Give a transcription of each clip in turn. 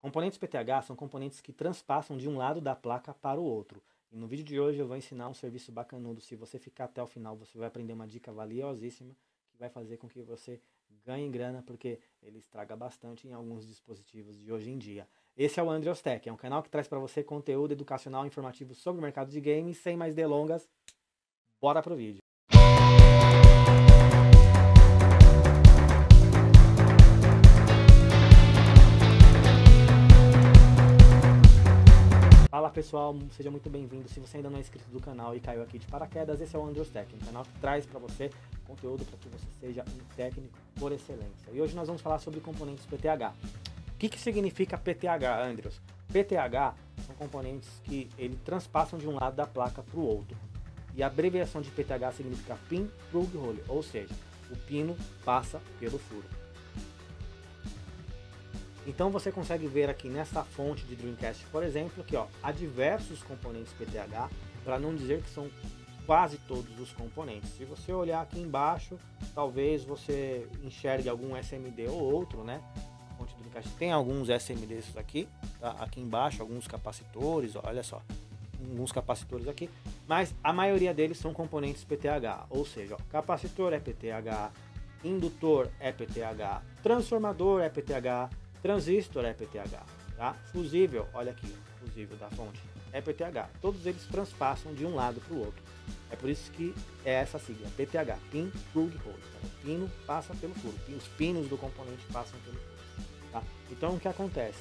Componentes PTH são componentes que transpassam de um lado da placa para o outro. E no vídeo de hoje eu vou ensinar um serviço bacanudo. Se você ficar até o final, você vai aprender uma dica valiosíssima que vai fazer com que você ganhe grana, porque ele estraga bastante em alguns dispositivos de hoje em dia. Esse é o Andreas Tech, é um canal que traz para você conteúdo educacional e informativo sobre o mercado de games. Sem mais delongas, bora pro vídeo. Fala pessoal, seja muito bem-vindo. Se você ainda não é inscrito do canal e caiu aqui de paraquedas, esse é o Andreas Tech, um canal que traz para você conteúdo para que você seja um técnico por excelência. E hoje nós vamos falar sobre componentes PTH. O que significa PTH, Andreas? PTH são componentes que ele transpassam de um lado da placa para o outro. E a abreviação de PTH significa Pin Plug Hole, ou seja, o pino passa pelo furo. Então você consegue ver aqui nessa fonte de Dreamcast, por exemplo, que ó, há diversos componentes PTH, para não dizer que são quase todos os componentes. Se você olhar aqui embaixo, talvez você enxergue algum SMD ou outro, né? A fonte do Dreamcast tem alguns SMDs aqui, tá? Aqui embaixo, alguns capacitores, ó, olha só, alguns capacitores aqui, mas a maioria deles são componentes PTH, ou seja, ó, capacitor é PTH, indutor é PTH, transformador é PTH, transistor é PTH, tá? Fusível, olha aqui, fusível da fonte, é PTH. Todos eles transpassam de um lado para o outro. É por isso que é essa sigla, PTH, Pin Plug Hole. Então, o pino passa pelo furo, os pinos do componente passam pelo furo, tá? Então, o que acontece?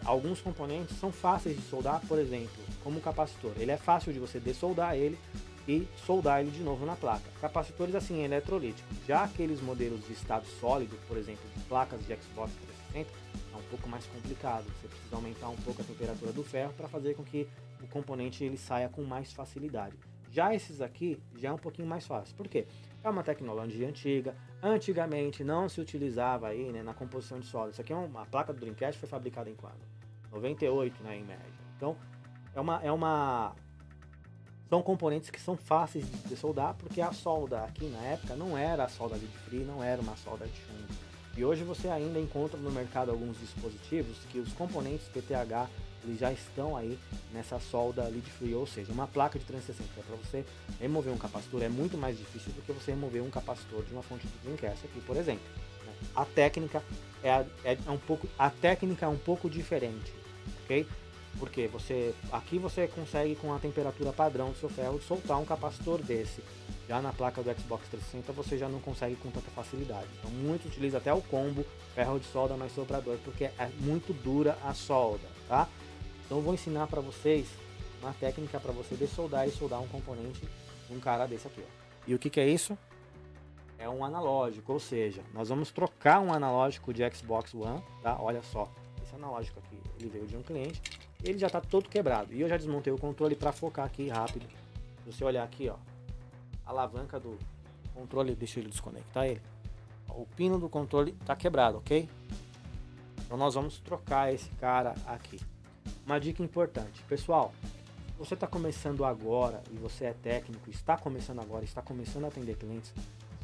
Alguns componentes são fáceis de soldar, por exemplo, como o capacitor. Ele é fácil de você dessoldar ele e soldar ele de novo na placa. Capacitores assim, eletrolíticos. Já aqueles modelos de estado sólido, por exemplo, de placas de Xbox 360, é um pouco mais complicado. Você precisa aumentar um pouco a temperatura do ferro para fazer com que o componente ele saia com mais facilidade. Já esses aqui já é um pouquinho mais fácil. Por quê? É uma tecnologia antiga. Antigamente não se utilizava aí, né, na composição de sólido. Isso aqui é uma placa do Dreamcast, foi fabricada em quando? 98, né, em média. Então são componentes que são fáceis de soldar, porque a solda aqui na época não era a solda lead free, não era uma solda de chumbo. E hoje você ainda encontra no mercado alguns dispositivos que os componentes PTH eles já estão aí nessa solda lead free, ou seja, uma placa de 360. Para você remover um capacitor é muito mais difícil do que você remover um capacitor de uma fonte de Dreamcast aqui, por exemplo. A técnica é um pouco diferente, ok? Porque aqui você consegue, com a temperatura padrão do seu ferro, soltar um capacitor desse. Já na placa do Xbox 360 você já não consegue com tanta facilidade. Então muitos utilizam até o combo ferro de solda mais soprador, porque é muito dura a solda, tá? Então eu vou ensinar para vocês uma técnica para você dessoldar e soldar um componente de um cara desse aqui, ó. E o que é isso? É um analógico, ou seja, nós vamos trocar um analógico de Xbox One, tá? Olha só, esse analógico aqui, ele veio de um cliente. Ele já está todo quebrado. E eu já desmontei o controle para focar aqui rápido. Se você olhar aqui, ó, a alavanca do controle, deixa ele desconectar ele. O pino do controle está quebrado, ok? Então nós vamos trocar esse cara aqui. Uma dica importante, pessoal. Você está começando agora e você é técnico, está começando agora, está começando a atender clientes.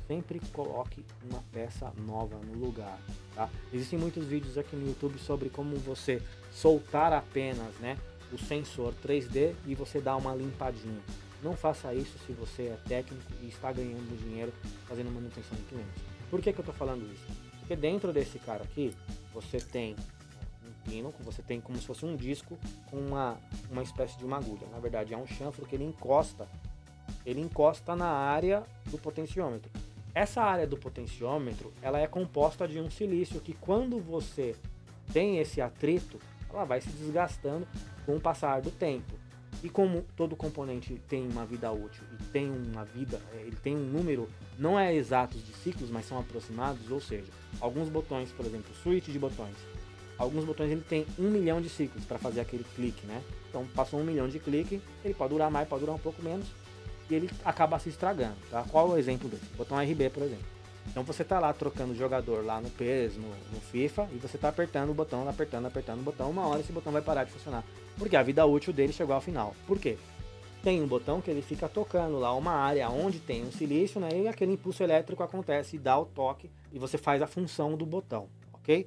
Sempre coloque uma peça nova no lugar, tá? Existem muitos vídeos aqui no YouTube sobre como você soltar apenas, né, o sensor 3D e você dar uma limpadinha. Não faça isso se você é técnico e está ganhando dinheiro fazendo manutenção de clientes. Por que eu estou falando isso? Porque dentro desse cara aqui, você tem um pino, você tem como se fosse um disco com uma espécie de uma agulha. Na verdade é um chanfro que ele encosta na área do potenciômetro. Essa área do potenciômetro, ela é composta de um silício que quando você tem esse atrito, ela vai se desgastando com o passar do tempo. E como todo componente tem uma vida útil e tem uma vida, ele tem um número, não é exatos de ciclos, mas são aproximados, ou seja, alguns botões, por exemplo, switch de botões, alguns botões ele tem 1 milhão de ciclos para fazer aquele clique, né? Então passou 1 milhão de clique, ele pode durar mais, pode durar um pouco menos, e ele acaba se estragando, tá? Qual é o exemplo desse? Botão RB, por exemplo. Então você tá lá trocando o jogador lá no PES, no FIFA, e você tá apertando o botão, apertando o botão, uma hora esse botão vai parar de funcionar. Porque a vida útil dele chegou ao final. Por quê? Tem um botão que ele fica tocando lá uma área onde tem um silício, né? E aquele impulso elétrico acontece e dá o toque, e você faz a função do botão, ok?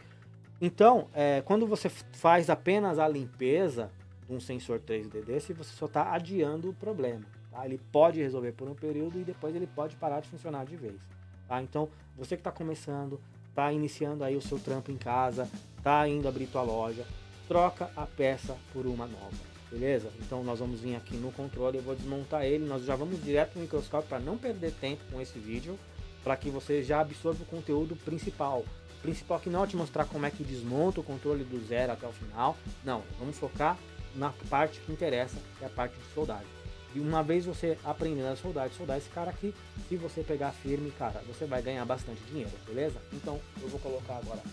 Então, quando você faz apenas a limpeza de um sensor 3D desse, você só está adiando o problema. Tá? Ele pode resolver por um período e depois ele pode parar de funcionar de vez. Tá? Então, você que está começando, está iniciando aí o seu trampo em casa, está indo abrir tua loja, troca a peça por uma nova. Beleza? Então nós vamos vir aqui no controle, eu vou desmontar ele, nós já vamos direto no microscópio para não perder tempo com esse vídeo, para que você já absorva o conteúdo principal. O principal aqui não é te mostrar como é que desmonta o controle do zero até o final, não, vamos focar na parte que interessa, que é a parte de soldagem. E uma vez você aprendendo a soldar esse cara aqui, se você pegar firme, cara, você vai ganhar bastante dinheiro, beleza? Então eu vou colocar agora,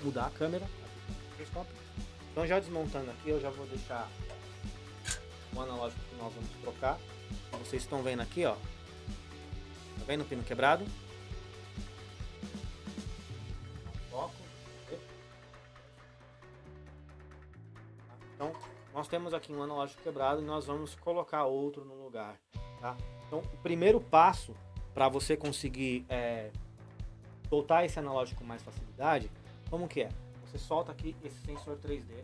mudar a câmera, aqui no microscópio. Então já desmontando aqui, eu já vou deixar o analógico que nós vamos trocar. Vocês estão vendo aqui, ó. Tá vendo o pino quebrado? Foco. Então, nós temos aqui um analógico quebrado e nós vamos colocar outro no lugar, tá? Então, o primeiro passo para você conseguir soltar esse analógico com mais facilidade, como que é? Você solta aqui esse sensor 3D,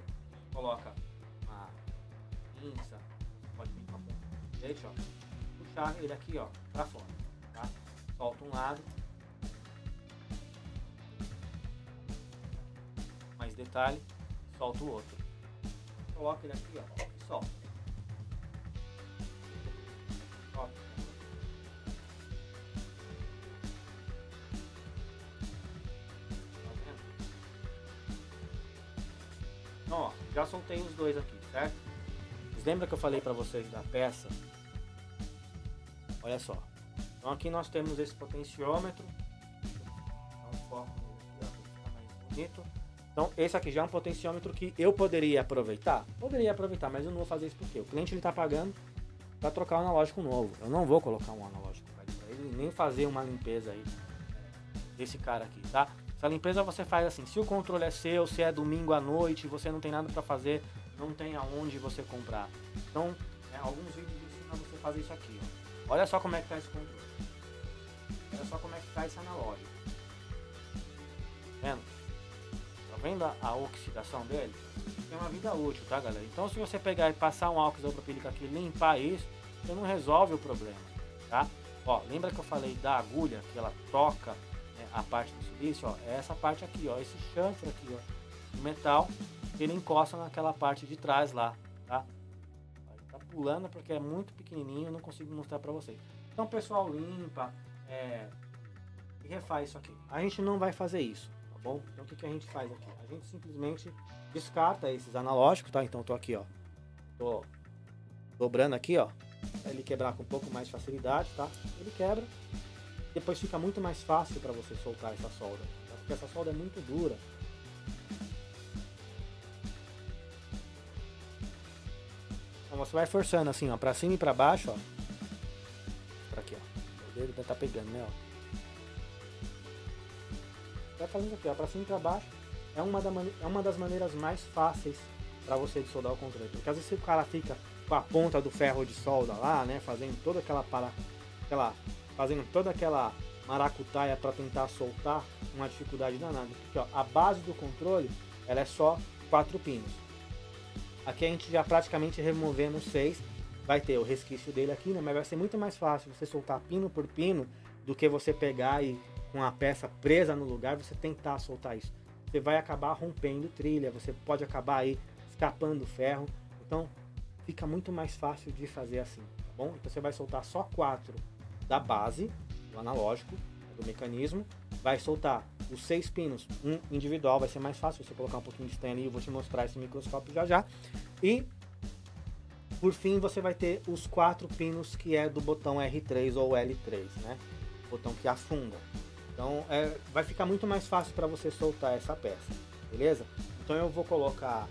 coloca uma pinça, pode vir com a ponta, deixa, ó, puxar ele aqui, ó, para fora, tá? Solta um lado, mais detalhe, solta o outro, coloca ele aqui, ó, e solta. Então, ó, já soltei os dois aqui, certo? Mas lembra que eu falei para vocês da peça? Olha só. Então aqui nós temos esse potenciômetro. Então, foco aqui, ó, para ficar mais bonito. Então esse aqui já é um potenciômetro que eu poderia aproveitar. Poderia aproveitar, mas eu não vou fazer isso porque o cliente ele está pagando para trocar um analógico novo. Eu não vou colocar um analógico para ele, nem fazer uma limpeza aí desse cara aqui, tá? Essa limpeza você faz assim, se o controle é seu, se é domingo à noite, você não tem nada para fazer, não tem aonde você comprar. Então, alguns vídeos ensinam você fazer isso aqui, ó. Olha só como é que tá esse controle. Olha só como é que tá esse analógico. Tá vendo? Tá vendo a oxidação dele? Tem uma vida útil, tá, galera? Então, se você pegar e passar um álcool isopropílico aqui e limpar isso, você não resolve o problema, tá? Ó, lembra que eu falei da agulha, que ela toca a parte do silício, ó, é essa parte aqui, ó, esse chanfro aqui, ó, de metal, ele encosta naquela parte de trás lá, tá? Tá pulando porque é muito pequenininho, não consigo mostrar para vocês. Então, pessoal, limpa e refaz isso aqui. A gente não vai fazer isso, tá bom? Então, o que a gente faz aqui? A gente simplesmente descarta esses analógicos, tá? Então, tô aqui, ó, tô dobrando aqui, ó, pra ele quebrar com um pouco mais de facilidade, tá? Ele quebra. Depois fica muito mais fácil para você soltar essa solda, tá? Porque essa solda é muito dura. Então você vai forçando assim, ó, para cima e para baixo, ó. Pra aqui, ó. O dedo deve tá pegando, né, ó. Vai fazendo aqui, ó, para cima e para baixo. É uma das maneiras mais fáceis para você de soldar o controle. Porque às vezes o cara fica com a ponta do ferro de solda lá, né, fazendo toda aquela maracutaia para tentar soltar, uma dificuldade danada. Porque ó, a base do controle ela é só 4 pinos. Aqui a gente já praticamente removendo 6, vai ter o resquício dele aqui, né? Mas vai ser muito mais fácil você soltar pino por pino do que você pegar e com a peça presa no lugar você tentar soltar isso. Você vai acabar rompendo trilha, você pode acabar aí escapando ferro. Então fica muito mais fácil de fazer assim, tá bom? Então você vai soltar só 4 da base do analógico, do mecanismo, vai soltar os 6 pinos, um individual, vai ser mais fácil você colocar um pouquinho de stand ali, eu vou te mostrar esse microscópio já. E por fim você vai ter os 4 pinos que é do botão R3 ou L3, né? O botão que afunda. Então vai ficar muito mais fácil para você soltar essa peça, beleza? Então eu vou colocar,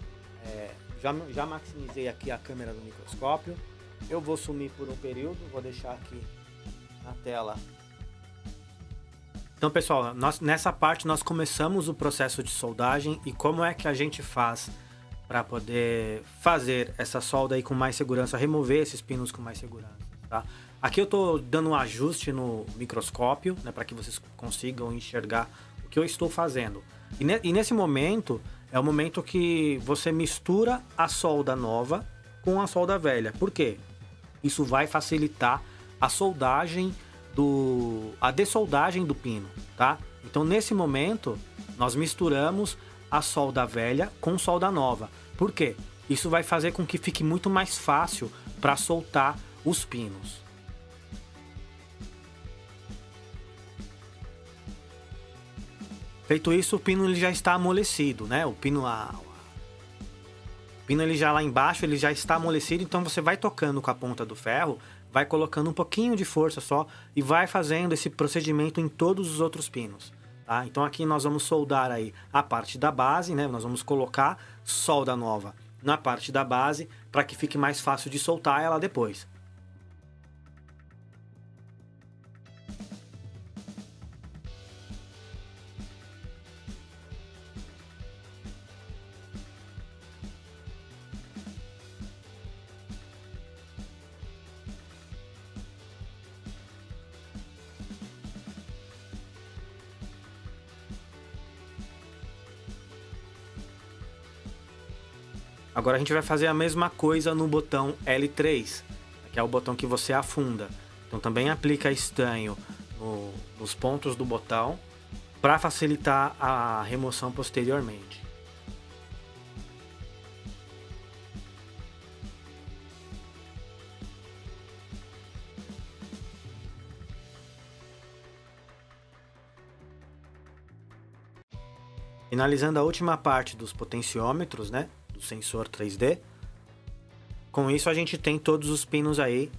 já maximizei aqui a câmera do microscópio, eu vou sumir por um período, vou deixar aqui na tela. Então, pessoal, nessa parte nós começamos o processo de soldagem e como é que a gente faz para poder fazer essa solda aí com mais segurança, remover esses pinos com mais segurança, tá? Aqui eu estou dando um ajuste no microscópio, né, para que vocês consigam enxergar o que eu estou fazendo. E nesse momento é o momento que você mistura a solda nova com a solda velha. Por quê? Isso vai facilitar a soldagem a dessoldagem do pino, tá? Então, nesse momento, nós misturamos a solda velha com solda nova. Por quê? Isso vai fazer com que fique muito mais fácil para soltar os pinos. Feito isso, o pino ele já está amolecido, né? O pino ele já lá embaixo, ele já está amolecido, então você vai tocando com a ponta do ferro, vai colocando um pouquinho de força só e vai fazendo esse procedimento em todos os outros pinos, tá? Então aqui nós vamos soldar aí a parte da base, né? Nós vamos colocar solda nova na parte da base para que fique mais fácil de soltar ela depois. Agora a gente vai fazer a mesma coisa no botão L3, que é o botão que você afunda. Então também aplica estanho nos pontos do botão para facilitar a remoção posteriormente. Finalizando a última parte dos potenciômetros, né? Do sensor 3D. Com isso a gente tem todos os pinos aí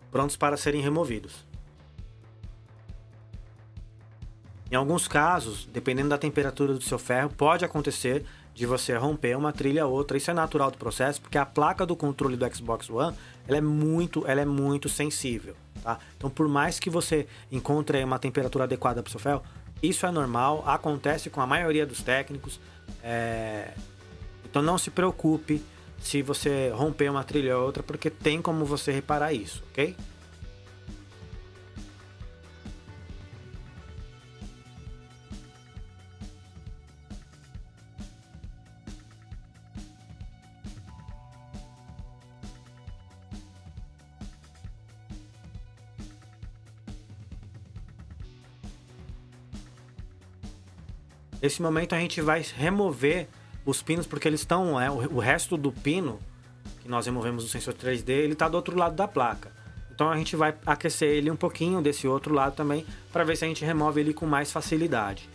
prontos para serem removidos. Em alguns casos, dependendo da temperatura do seu ferro, pode acontecer de você romper uma trilha ou outra. Isso é natural do processo, porque a placa do controle do Xbox One ela é muito sensível, tá? Então, por mais que você encontre aí uma temperatura adequada para o seu ferro, isso é normal, acontece com a maioria dos técnicos. Então não se preocupe se você romper uma trilha ou outra, porque tem como você reparar isso, ok? Nesse momento a gente vai remover os pinos, porque eles estão, o resto do pino que nós removemos do sensor 3D, ele está do outro lado da placa. Então a gente vai aquecer ele um pouquinho desse outro lado também, para ver se a gente remove ele com mais facilidade.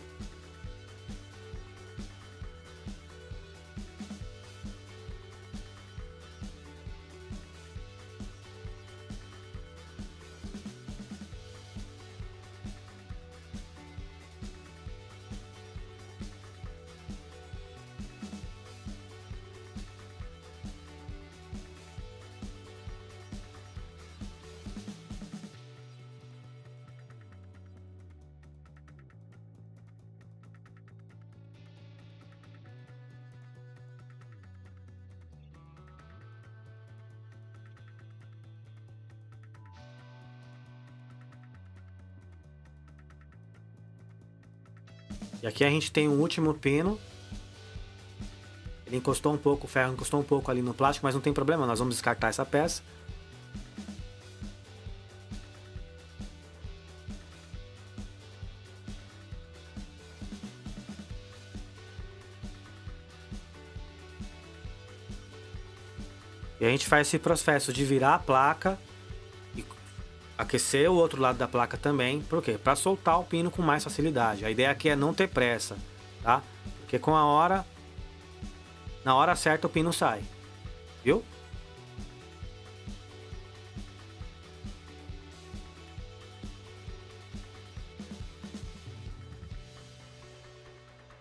E aqui a gente tem o último pino. Ele encostou um pouco, o ferro encostou um pouco ali no plástico, mas não tem problema, nós vamos descartar essa peça. E a gente faz esse processo de virar a placa e aquecer o outro lado da placa também. Por quê? Para soltar o pino com mais facilidade. A ideia aqui é não ter pressa, tá? Porque na hora certa o pino sai. Viu?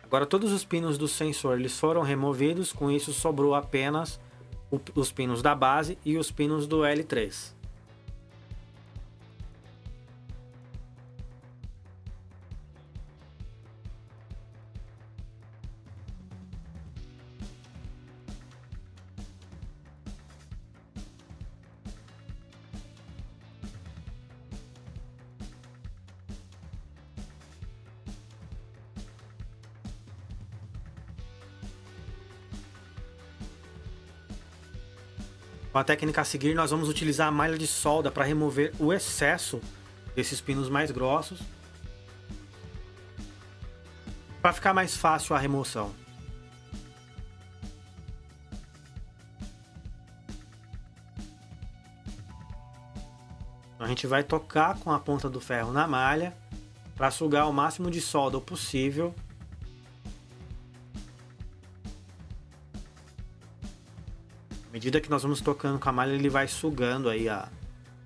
Agora todos os pinos do sensor eles foram removidos, com isso sobrou apenas os pinos da base e os pinos do L3. Com a técnica a seguir, nós vamos utilizar a malha de solda para remover o excesso desses pinos mais grossos, para ficar mais fácil a remoção. A gente vai tocar com a ponta do ferro na malha para sugar o máximo de solda possível. À medida que nós vamos tocando com a malha, ele vai sugando aí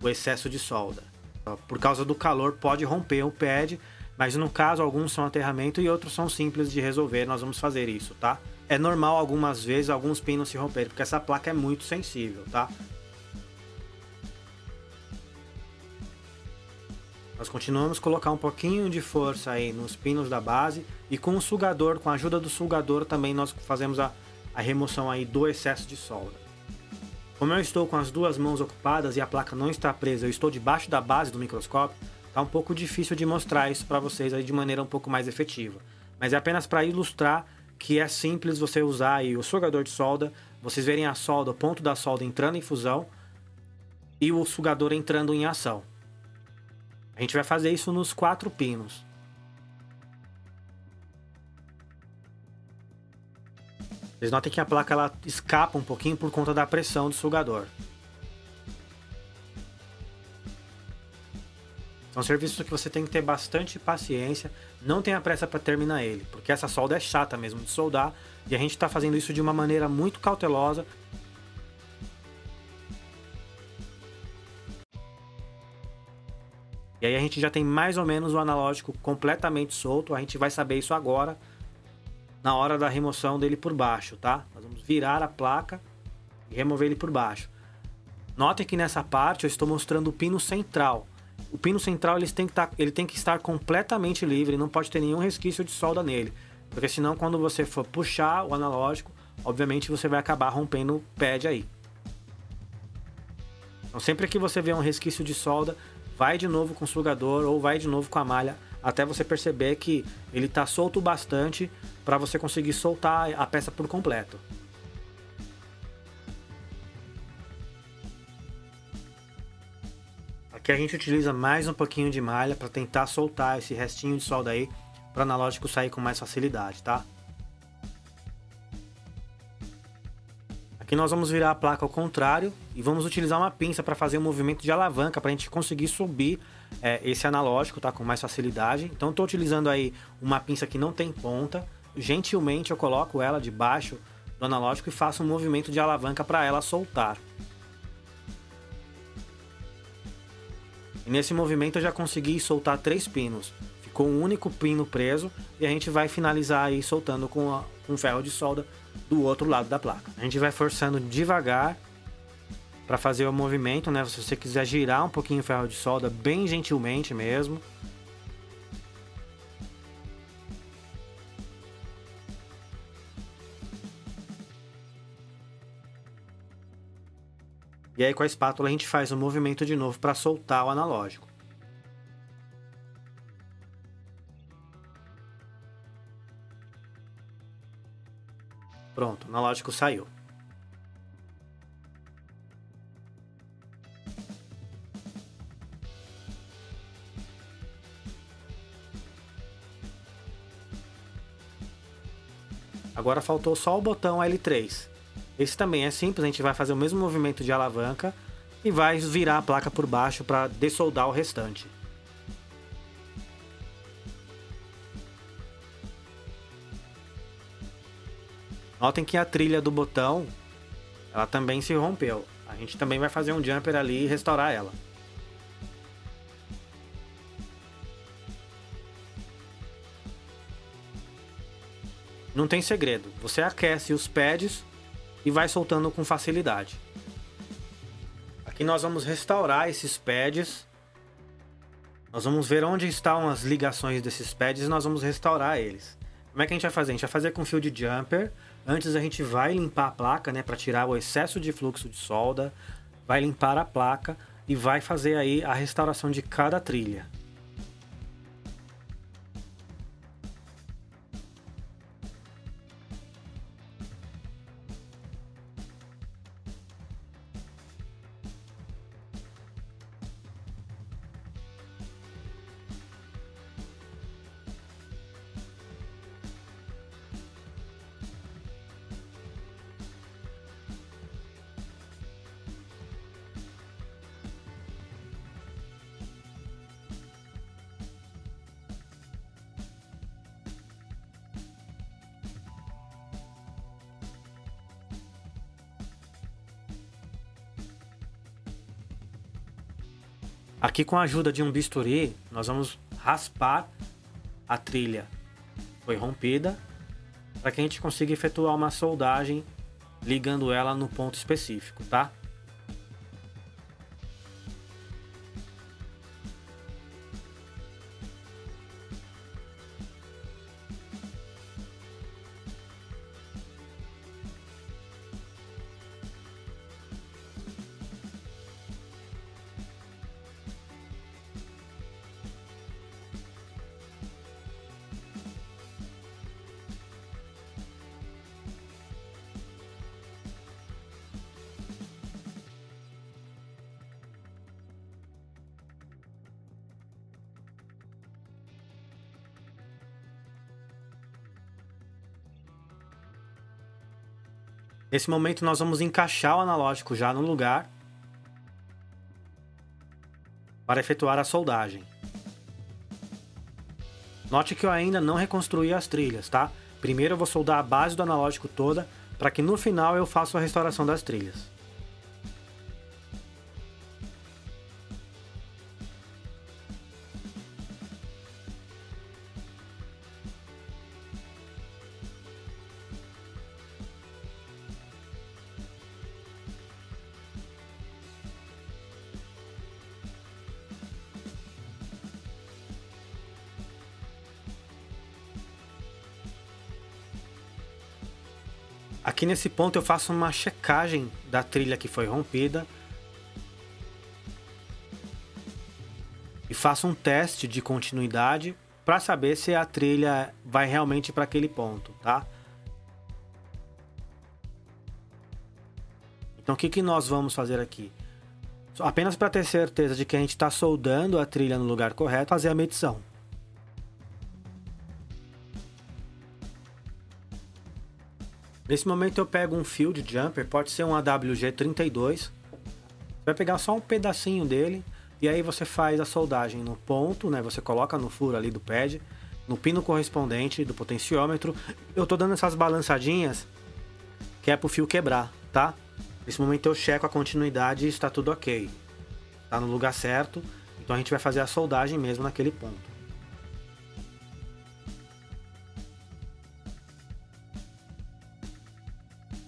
o excesso de solda. Por causa do calor pode romper o pad, mas no caso alguns são aterramento e outros são simples de resolver, nós vamos fazer isso, tá? É normal algumas vezes alguns pinos se romperem, porque essa placa é muito sensível, tá? Nós continuamos a colocar um pouquinho de força aí nos pinos da base e com o sugador, com a ajuda do sugador também nós fazemos a remoção aí do excesso de solda. Como eu estou com as duas mãos ocupadas e a placa não está presa, eu estou debaixo da base do microscópio, tá um pouco difícil de mostrar isso para vocês aí de maneira um pouco mais efetiva. Mas é apenas para ilustrar que é simples você usar aí o sugador de solda, vocês verem a solda, o ponto da solda entrando em fusão e o sugador entrando em ação. A gente vai fazer isso nos 4 pinos. Vocês notem que a placa ela escapa um pouquinho por conta da pressão do sugador. São serviços que você tem que ter bastante paciência, não tenha pressa para terminar ele, porque essa solda é chata mesmo de soldar e a gente está fazendo isso de uma maneira muito cautelosa. E aí a gente já tem mais ou menos o analógico completamente solto, a gente vai saber isso agora, na hora da remoção dele por baixo, tá? Nós vamos virar a placa e remover ele por baixo. Notem que nessa parte eu estou mostrando o pino central. O pino central ele tem que estar completamente livre, não pode ter nenhum resquício de solda nele. Porque senão quando você for puxar o analógico, obviamente você vai acabar rompendo o pad aí. Então sempre que você vê um resquício de solda, vai de novo com o sugador ou vai de novo com a malha, até você perceber que ele está solto bastante para você conseguir soltar a peça por completo. Aqui a gente utiliza mais um pouquinho de malha para tentar soltar esse restinho de solda aí, para o analógico sair com mais facilidade, tá? Aqui nós vamos virar a placa ao contrário e vamos utilizar uma pinça para fazer um movimento de alavanca para a gente conseguir subir esse analógico, tá? Com mais facilidade. Então estou utilizando aí uma pinça que não tem ponta. Gentilmente eu coloco ela debaixo do analógico e faço um movimento de alavanca para ela soltar. E nesse movimento eu já consegui soltar 3 pinos. Ficou um único pino preso e a gente vai finalizar aí soltando com ferro de solda do outro lado da placa. A gente vai forçando devagar para fazer o movimento, né? Se você quiser girar um pouquinho o ferro de solda, bem gentilmente mesmo. E aí com a espátula a gente faz o movimento de novo para soltar o analógico. Pronto, o analógico saiu. Agora faltou só o botão L3. Esse também é simples, a gente vai fazer o mesmo movimento de alavanca e vai virar a placa por baixo para dessoldar o restante. Notem que a trilha do botão, ela também se rompeu. A gente também vai fazer um jumper ali e restaurar ela. Não tem segredo, você aquece os pads e vai soltando com facilidade. Aqui nós vamos restaurar esses pads. Nós vamos ver onde estão as ligações desses pads e nós vamos restaurar eles. Como é que a gente vai fazer? A gente vai fazer com fio de jumper. Antes a gente vai limpar a placa, né, para tirar o excesso de fluxo de solda. Vai limpar a placa e vai fazer aí a restauração de cada trilha. Aqui, com a ajuda de um bisturi, nós vamos raspar a trilha que foi rompida para que a gente consiga efetuar uma soldagem ligando ela no ponto específico, tá? Nesse momento nós vamos encaixar o analógico já no lugar para efetuar a soldagem. Note que eu ainda não reconstruí as trilhas, tá? Primeiro eu vou soldar a base do analógico toda, para que no final eu faça a restauração das trilhas. Aqui nesse ponto eu faço uma checagem da trilha que foi rompida e faço um teste de continuidade para saber se a trilha vai realmente para aquele ponto, tá? Então o que nós vamos fazer aqui? Apenas para ter certeza de que a gente está soldando a trilha no lugar correto, fazer a medição. Nesse momento eu pego um fio de jumper, pode ser um AWG32. Vai pegar só um pedacinho dele e aí você faz a soldagem no ponto, né? Você coloca no furo ali do pad, no pino correspondente do potenciômetro. Eu tô dando essas balançadinhas que é pro fio quebrar, tá? Nesse momento eu checo a continuidade e está tudo ok. Tá no lugar certo, então a gente vai fazer a soldagem mesmo naquele ponto.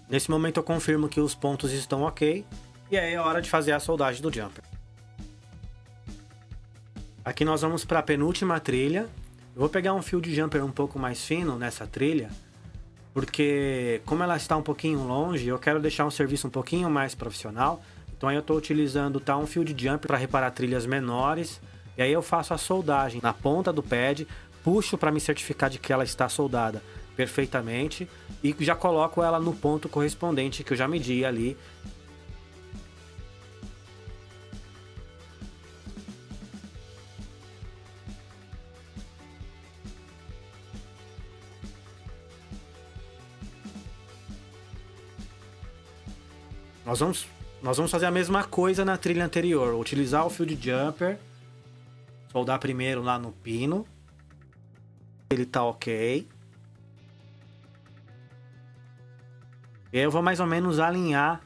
Nesse momento eu confirmo que os pontos estão ok, e aí é hora de fazer a soldagem do jumper. Aqui nós vamos para a penúltima trilha. Eu vou pegar um fio de jumper um pouco mais fino nessa trilha, porque como ela está um pouquinho longe, eu quero deixar um serviço um pouquinho mais profissional. Então aí eu estou utilizando um fio de jumper para reparar trilhas menores, e aí eu faço a soldagem na ponta do pad, puxo para me certificar de que ela está soldada perfeitamente e já coloco ela no ponto correspondente que eu já medi ali. Nós vamos fazer a mesma coisa na trilha anterior, utilizar o fio de jumper, soldar primeiro lá no pino, ele tá ok. E aí eu vou mais ou menos alinhar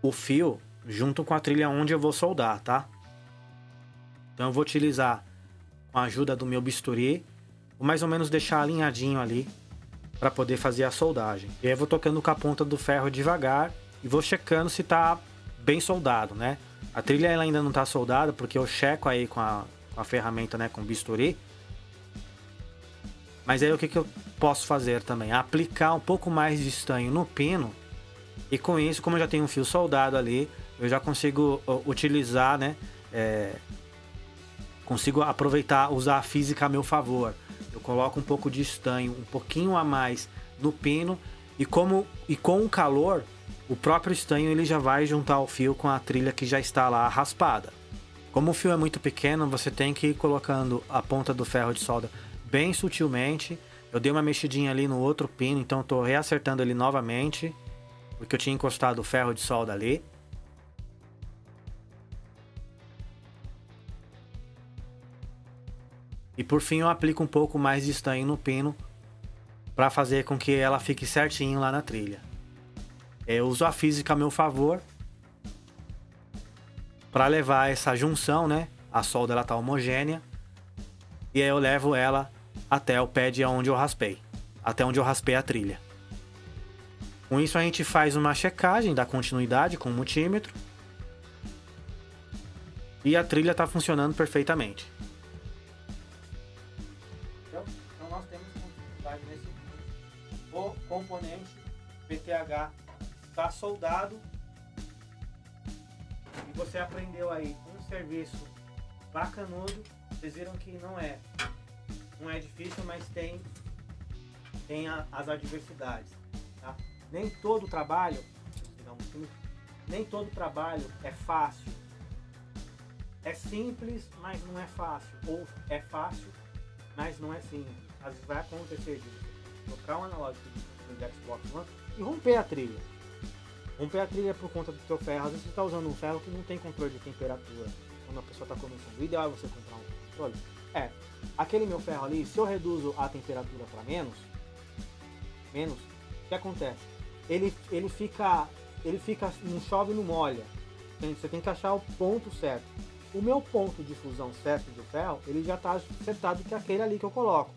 o fio junto com a trilha onde eu vou soldar, tá? Então eu vou utilizar, com a ajuda do meu bisturi, vou mais ou menos deixar alinhadinho ali para poder fazer a soldagem. E aí eu vou tocando com a ponta do ferro devagar e vou checando se tá bem soldado, né? A trilha ela ainda não tá soldada porque eu checo aí com a ferramenta, né, com o bisturi. Mas aí o que eu posso fazer também? Aplicar um pouco mais de estanho no pino. E com isso, como eu já tenho um fio soldado ali, eu já consigo utilizar, né? Consigo aproveitar, usar a física a meu favor. Eu coloco um pouco de estanho, um pouquinho a mais no pino. E com o calor, o próprio estanho ele já vai juntar o fio com a trilha que já está lá raspada. Como o fio é muito pequeno, você tem que ir colocando a ponta do ferro de solda bem sutilmente. Eu dei uma mexidinha ali no outro pino, então estou reacertando ele novamente, porque eu tinha encostado o ferro de solda ali. E por fim eu aplico um pouco mais de estanho no pino para fazer com que ela fique certinho lá na trilha. Eu uso a física a meu favor para levar essa junção, né, a solda ela tá homogênea. E aí eu levo ela até o pad onde eu raspei. Até onde eu raspei a trilha. Com isso a gente faz uma checagem da continuidade com o multímetro. E a trilha está funcionando perfeitamente. Então nós temos continuidade nesse vídeo. O componente PTH está soldado. E você aprendeu aí um serviço bacanudo. Vocês viram que não é difícil, mas tem as adversidades. Tá? Nem todo trabalho é fácil. É simples, mas não é fácil. Ou é fácil, mas não é simples. Às vezes vai acontecer de trocar um analógico de Xbox One e romper a trilha. Romper a trilha por conta do seu ferro. Às vezes você está usando um ferro que não tem controle de temperatura. Quando a pessoa está começando, o ideal é você comprar um controle. Aquele meu ferro ali, se eu reduzo a temperatura para menos, o que acontece? Ele fica, não chove, não molha. Você tem que achar o ponto certo. O meu ponto de fusão certo do ferro, ele já está acertado que é aquele ali que eu coloco.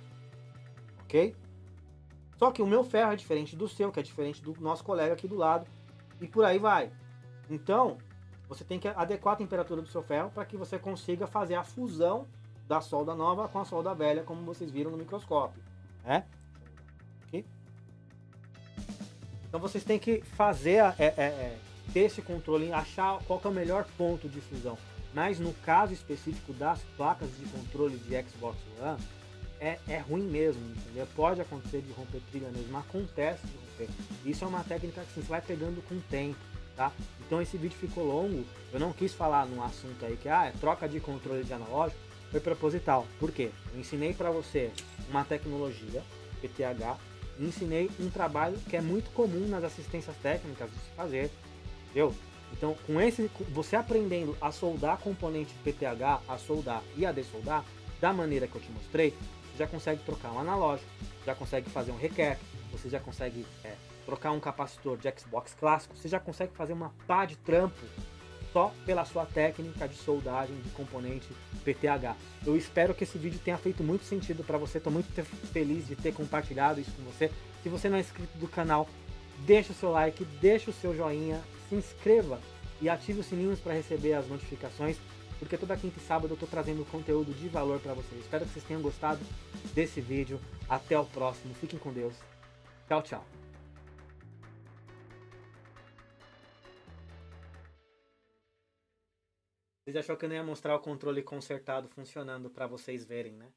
Ok? Só que o meu ferro é diferente do seu, que é diferente do nosso colega aqui do lado. E por aí vai. Então, você tem que adequar a temperatura do seu ferro para que você consiga fazer a fusão da solda nova com a solda velha, como vocês viram no microscópio. Okay? Então vocês têm que fazer, ter esse controle, achar qual que é o melhor ponto de fusão. Mas no caso específico das placas de controle de Xbox One, é ruim mesmo, entendeu? Pode acontecer de romper trilha mesmo, acontece de romper. Isso é uma técnica que você vai pegando com o tempo, tá? Então esse vídeo ficou longo, eu não quis falar num assunto aí que é troca de controle de analógico, foi proposital. Por quê? Eu ensinei para você uma tecnologia, PTH, e ensinei um trabalho que é muito comum nas assistências técnicas de se fazer, entendeu? Então, você aprendendo a soldar componente PTH, a soldar e a dessoldar, da maneira que eu te mostrei, você já consegue trocar um analógico, já consegue fazer um requer, você já consegue trocar um capacitor de Xbox clássico, você já consegue fazer uma pá de trampo só pela sua técnica de soldagem de componente PTH. Eu espero que esse vídeo tenha feito muito sentido para você, estou muito feliz de ter compartilhado isso com você. Se você não é inscrito do canal, deixa o seu like, deixa o seu joinha, se inscreva e ative os sininhos para receber as notificações, porque toda quinta e sábado eu estou trazendo conteúdo de valor para vocês. Espero que vocês tenham gostado desse vídeo. Até o próximo. Fiquem com Deus. Tchau, tchau. Vocês achou que eu não ia mostrar o controle consertado funcionando para vocês verem, né?